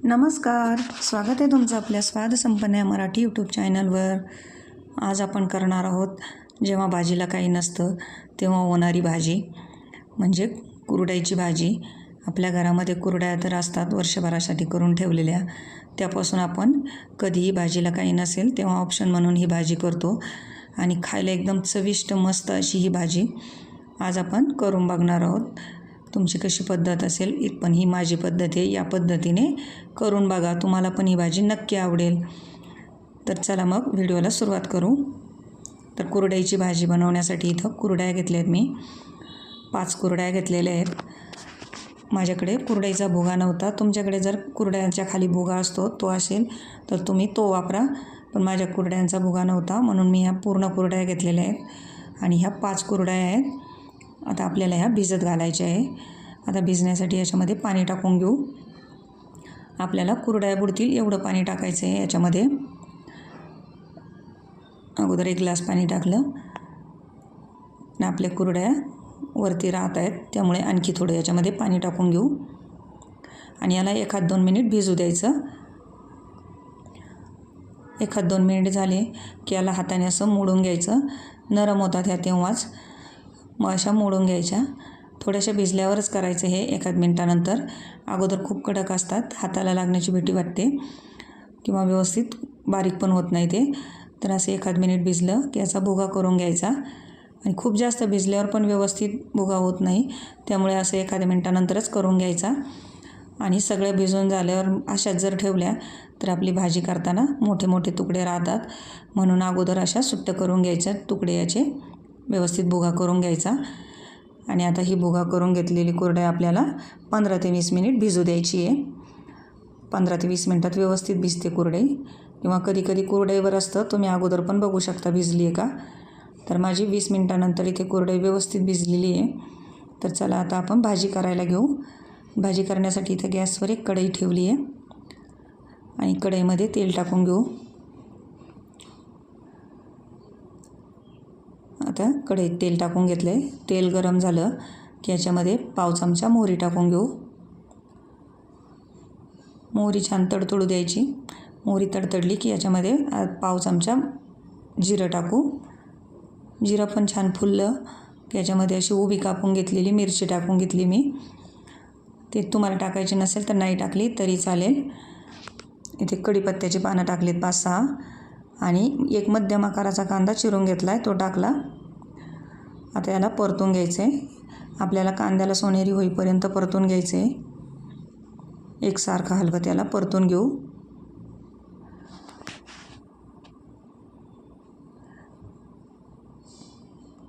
नमस्कार, स्वागत आहे तुमचं आपल्या स्वादसंपन्न मराठी यूट्यूब चॅनलवर. आज आपण करणार आहोत जेव्हा भाजीला काही नसतं तेव्हा होणारी भाजी म्हणजे कुरडईची भाजी. आपल्या घरामध्ये कुरड्या तर असतात वर्षभरासाठी करून ठेवलेल्या, त्यापासून आपण कधीही भाजीला काही नसेल तेव्हा ऑप्शन म्हणून ही भाजी करतो आणि खायला एकदम चविष्ट मस्त अशी ही भाजी आज आपण करून बघणार आहोत. तुमची कशी पद्धत असेल पण ही माझी पद्धत आहे, या पद्धतीने करून बघा, तुम्हाला पण ही भाजी नक्की आवडेल. तर चला मग व्हिडिओला सुरुवात करू. तर कुरडईची भाजी बनवण्यासाठी इथं कुरड्या घेतल्या आहेत मी, 5 कुरड्या घेतलेल्या आहेत. माझ्याकडे कुरडईचा भुगा नव्हता, तुमच्याकडे जर कुरड्यांच्या खाली भुगा असतो तो असेल तर तुम्ही तो वापरा, पण माझ्या कुरड्यांचा भुगा नव्हता म्हणून मी ह्या पूर्ण कुरड्या घेतलेल्या आहेत आणि ह्या 5 कुरड्या आहेत. आता आपल्याला ह्या भिजत घालायच्या आहे. आता भिजण्यासाठी याच्यामध्ये पाणी टाकून घेऊ. आपल्याला कुरड्या बुडतील एवढं पाणी टाकायचं आहे याच्यामध्ये. अगोदर 1 ग्लास पाणी टाकलं आणि आपल्या कुरड्या वरती राहत आहेत त्यामुळे आणखी थोडं याच्यामध्ये पाणी टाकून घेऊ आणि याला 1-2 मिनिट भिजू द्यायचं. 1-2 मिनिट झाले की याला हाताने असं मोडून घ्यायचं. नरम होतात ह्या तेव्हाच, मग अशा मोडून घ्यायच्या. थोड्याशा भिजल्यावरच करायचं हे 1 मिनिटानंतर. अगोदर खूप कडक असतात, हाताला लागण्याची भीती वाटते किंवा व्यवस्थित बारीक पण होत नाही ते. तर असं 1 मिनिट भिजलं की याचा भुगा करून घ्यायचा आणि खूप जास्त भिजल्यावर पण व्यवस्थित भुगा होत नाही, त्यामुळे असं 1 मिनिटानंतरच करून घ्यायचा. आणि सगळं भिजून झाल्यावर अशाच जर ठेवल्या तर आपली भाजी करताना मोठे मोठे तुकडे राहतात, म्हणून अगोदर अशा सुट्ट करून घ्यायच्या तुकडे, याचे व्यवस्थित भुगा करून घ्यायचा. आणि आता ही भुगा करून घेतलेली कुरडई आपल्याला 15 ते 20 मिनिट भिजू द्यायची आहे. 15 ते 20 मिनिटात व्यवस्थित भिजते कुरडई, किंवा कधी कधी कुरडईवर असतं, तुम्ही अगोदर पण बघू शकता भिजली आहे का. तर माझी 20 मिनिटानंतर इथे कुरडई व्यवस्थित भिजलेली आहे. तर चला आता आपण भाजी करायला घेऊ. भाजी करण्यासाठी इथे गॅसवर एक कढई ठेवली आहे आणि कढईमध्ये तेल टाकून घेऊ. आता कढईत तेल टाकून घेतलं आहे. तेल गरम झालं की याच्यामध्ये पाव चमचा मोहरी टाकून घेऊ. मोहरी छान तडतडू द्यायची. मोहरी तडतडली की याच्यामध्ये पाव चमचा जिरं टाकू. जिरं पण छान फुललं की याच्यामध्ये अशी उभी कापून घेतलेली मिरची टाकून घेतली मी. ते तुम्हाला टाकायची नसेल तर नाही टाकली तरी चालेल. इथे कढीपत्त्याची पानं टाकलीत 5-6 आणि एक मध्यम आकाराचा कांदा चिरून घेतला आहे, तो टाकला. आता याला परतून घ्यायचं आहे. आपल्याला कांद्याला सोनेरी होईपर्यंत परतून घ्यायचं आहे. एकसारखं हलवं त्याला परतून घेऊ.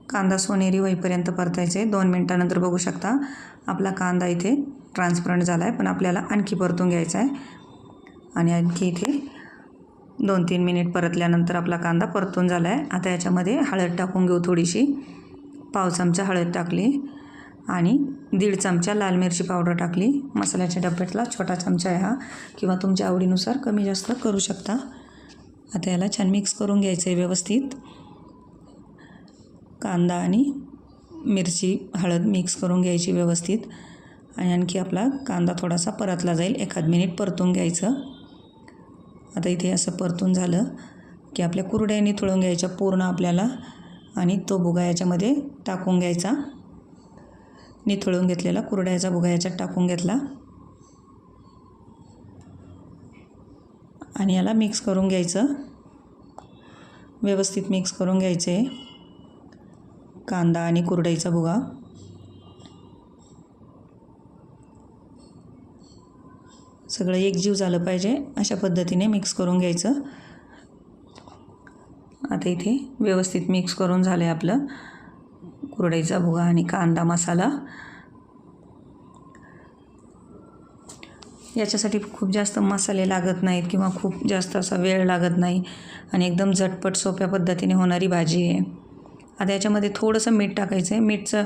कांदा सोनेरी होईपर्यंत परतायचं आहे. 2 मिनिटानंतर बघू शकता आपला कांदा इथे ट्रान्सपरंट झाला आहे, पण आपल्याला आणखी परतून घ्यायचा आहे. आणि आणखी इथे 2-3 मिनिट परतल्यानंतर आपला कांदा परतून झाला आहे. आता याच्यामध्ये हळद टाकून घेऊ थोडीशी. पाव चमचा हळद टाकली आणि 1.5 चमचा लाल मिरची पावडर टाकली. मसाल्याच्या डब्यातला छोटा चमचा आहे हा, किंवा तुमच्या आवडीनुसार कमी जास्त करू शकता. आता याला छान मिक्स करून घ्यायचं आहे व्यवस्थित. कांदा आणि मिरची हळद मिक्स करून घ्यायची व्यवस्थित. आणि आणखी आपला कांदा थोडासा परतला जाईल, 1 मिनिट परतून घ्यायचं. आता इथे असं परतून झालं की आपल्या कुरड्या निथळून घ्यायच्या पूर्ण आपल्याला आणि तो भुगा याच्यामध्ये टाकून घ्यायचा. निथळून घेतलेला कुरड्याचा भुगा याच्यात टाकून घेतला आणि याला मिक्स करून घ्यायचं. व्यवस्थित मिक्स करून घ्यायचे कांदा आणि कुरडईचा भुगा. सगळं एकजीव झालं पाहिजे, अशा पद्धतीने मिक्स करून घ्यायचं. आता इथे व्यवस्थित मिक्स करून झालं आहे आपलं कुरडईचा भुगा आणि कांदा मसाला. याच्यासाठी खूप जास्त मसाले लागत नाहीत किंवा खूप जास्त असा वेळ लागत नाही आणि एकदम झटपट सोप्या पद्धतीने होणारी भाजी आहे. आता याच्यामध्ये थोडंसं मीठ टाकायचं आहे. मीठचं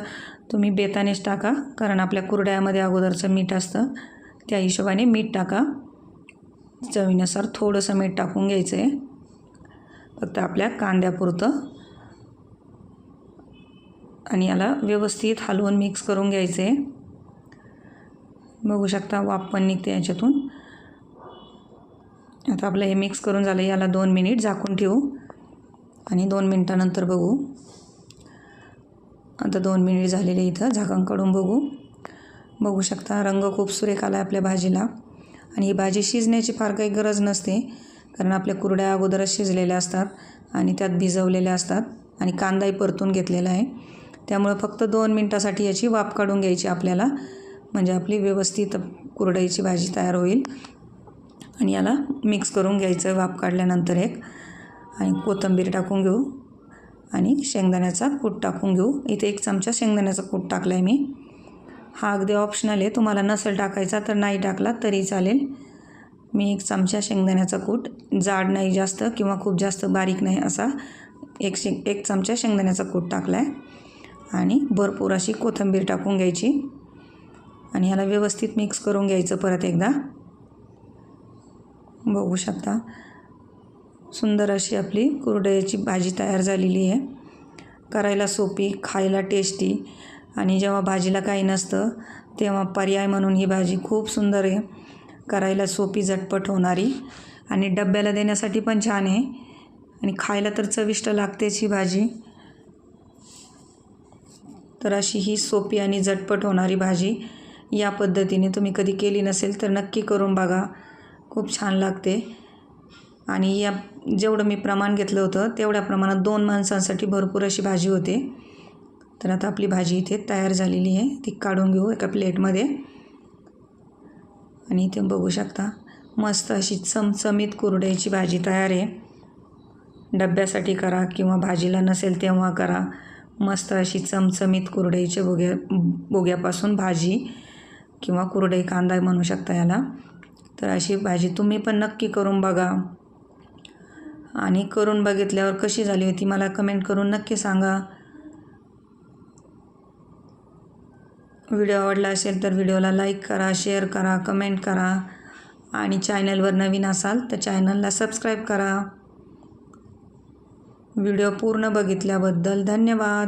तुम्ही बेतानेच टाका, कारण आपल्या कुरड्यामध्ये अगोदरचं मीठ असतं, त्या हिशोबाने मीठ टाका. चवीनुसार थोडंसं मीठ टाकून घ्यायचं आहे, फक्त आपल्या कांद्यापुरतं. आणि याला व्यवस्थित हलवून मिक्स करून घ्यायचं आहे. बघू शकता वाफ पण निघते याच्यातून. आता आपलं हे मिक्स करून झालं. याला 2 मिनिट झाकून ठेवू आणि 2 मिनिटानंतर बघू. आता 2 मिनिट झालेले. इथं झाकण काढून बघू शकता रंग खूप सुरेख आला आपल्या भाजीला. आणि ही भाजी शिजण्याची फार काही गरज नसते, कारण आपल्या कुरड्या अगोदरच शिजलेल्या असतात आणि त्यात भिजवलेल्या असतात आणि कांदाही परतून घेतलेला आहे. त्यामुळे फक्त 2 मिनटासाठी याची वाफ काढून घ्यायची आपल्याला, म्हणजे आपली व्यवस्थित कुरडईची भाजी तयार होईल. आणि याला मिक्स करून घ्यायचं वाफ काढल्यानंतर आणि कोथिंबीर टाकून घेऊ आणि शेंगदाण्याचा कूट टाकून घेऊ. इथे 1 चमचा शेंगदाण्याचा कूट टाकला आहे मी. हा अगदी ऑप्शनल आहे, तुम्हाला नसेल टाकायचा तर नाही टाकला तरी चालेल. मी 1 चमचा शेंगदाण्याचा कूट, जाड नाही जास्त किंवा खूप जास्त बारीक नाही असा 1 चमचा शेंगदाण्याचा कूट टाकला आहे. आणि भरपूर अशी कोथिंबीर टाकून घ्यायची आणि याला व्यवस्थित मिक्स करून घ्यायचं परत एकदा. बघू शकता सुंदर अशी आपली कुरडईची भाजी तयार झालेली आहे. करायला सोपी, खायला टेस्टी आणि जेव्हा भाजीला काही नसतं तेव्हा पर्याय म्हणून ही भाजी खूप सुंदर आहे. करायला सोपी, झटपट होणारी आणि डब्याला देण्यासाठी पण छान आहे आणि खायला तर चविष्ट लागतेच ही भाजी. तर अशी ही सोपी आणि झटपट होणारी भाजी या पद्धतीने तुम्ही कधी केली नसेल तर नक्की करून बघा, खूप छान लागते. आणि या जेवढं मी प्रमाण घेतलं होतं तेवढ्या प्रमाणात 2 माणसांसाठी भरपूर अशी भाजी होते. तर आता आपली भाजी इथे तयार झालेली आहे, ती काढून घेऊ एका प्लेटमध्ये. आणि इथे बघू शकता मस्त अशी चमचमीत कुरडईची भाजी तयार आहे. डब्यासाठी करा किंवा भाजीला नसेल तेव्हा करा. मस्त अशी चमचमीत कुरडईच्या बोग्यापासून भाजी किंवा कुरडई कांदा म्हणू शकता याला. तर अशी भाजी तुम्ही पण नक्की करून बघा आणि करून बघितल्यावर कशी झाली होती मला कमेंट करून नक्की सांगा. व्हिडिओ आवडला असेल तर व्हिडिओला लाईक करा, शेअर करा, कमेंट करा आणि चॅनलवर नवीन असाल तर चॅनलला सबस्क्राईब करा. व्हिडिओ पूर्ण बघितल्याबद्दल धन्यवाद.